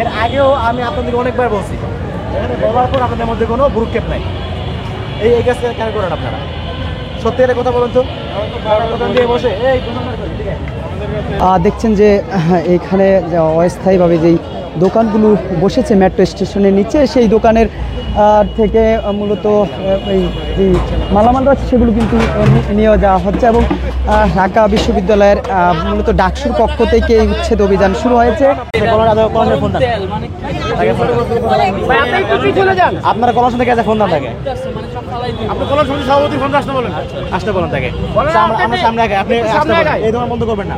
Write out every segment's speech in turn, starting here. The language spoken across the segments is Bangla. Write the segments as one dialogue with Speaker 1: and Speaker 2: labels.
Speaker 1: এর আগেও আমি আপনাদেরকে অনেকবার বলছি, এখানে বলার পর আপনাদের মধ্যে কোনো ভ্রুক্ষেপ নাই। এই কাজ কেন করেন আপনারা? সত্যি একটা কথা বলুন তো, দোকান দিয়ে বসে এই
Speaker 2: দেখছেন যে এখানে অস্থায়ীভাবে যেই দোকানগুলো বসেছে মেট্রো স্টেশনের নিচে, সেই দোকানের থেকে মূলত এই যে মালামাল রয়েছে সেগুলো কিন্তু নিয়ে যাওয়া হচ্ছে। এবং ঢাকা বিশ্ববিদ্যালয়ের মূলত ডাকসুর পক্ষ থেকে এই উচ্ছেদ অভিযান শুরু হয়েছে।
Speaker 1: আপনারা কলেজ থেকে ফোন দেন থাকে, আপনি কলেজ সভাপতি ফোন আসতে বলেন তাকে, আমরা সামনে আগে আপনি এই দোকান বন্ধ করবেন না।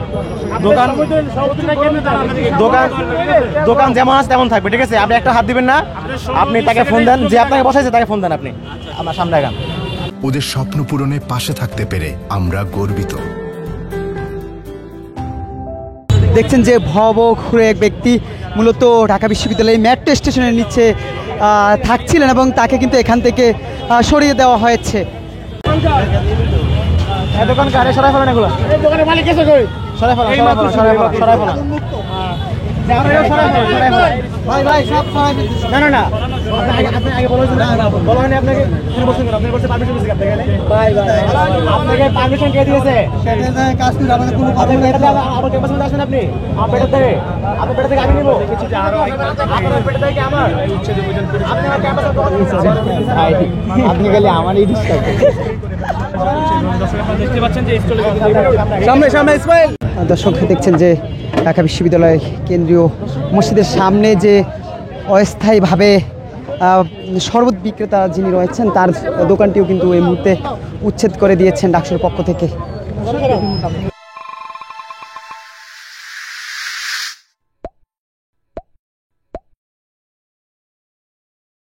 Speaker 1: দোকান যেমন আছে তেমন থাকবে, ঠিক আছে? আপনি একটা হাত দিবেন না, আপনি তাকে ফোন দেন, যে আপনাকে বসাইছে তাকে ফোন দেন, আপনি আমার সামনে আগান।
Speaker 3: ওদের স্বপ্ন পূরণে পাশে থাকতে পেরে আমরা গর্বিত।
Speaker 2: দেখছেন যে ভয়াবহ ঘুরে এক ব্যক্তি মূলত ঢাকা বিশ্ববিদ্যালয়ের মেট্রো স্টেশনের নিচে থাকছিলেন এবং তাকে কিন্তু এখান থেকে সরিয়ে দেওয়া হয়েছে।
Speaker 1: দোকান কারে সরাই ফেলেন, এগুলো দোকানের মালিক এসে কই সরাই ফেলেন, সরাই ফেলেন। ভাই ভাই সব সরাই না না না, আপনি আগে বলেছেন না, বলা হয়নি আপনাকে? আপনি বলছেন পারমিশন দিয়েছে আপনাকে? ভাই ভাই আপনাকে পারমিশন কে দিয়েছে? কাজ করে আমাদের কোনো কথা নেই। আমার ক্যাম্পাসে আসেন আপনি, আমার পেটের থেকে, আপনার পেটের থেকে আমি নিব কিছু, আপনার পেটের থেকে আমার, আপনি আমার ক্যাম্পাসে আপনি গেলে আমারই ডিস্টার্ব। দেখতে পাচ্ছেন যে সামনে সামনে ইসমাইল।
Speaker 2: দর্শক দেখছেন যে ঢাকা বিশ্ববিদ্যালয় কেন্দ্রীয় মসজিদের সামনে যে অস্থায়ীভাবে শরবত বিক্রেতা যিনি রয়েছেন তার দোকানটিও কিন্তু এই মুহূর্তে উচ্ছেদ করে দিয়েছেন ডাকসুর পক্ষ থেকে।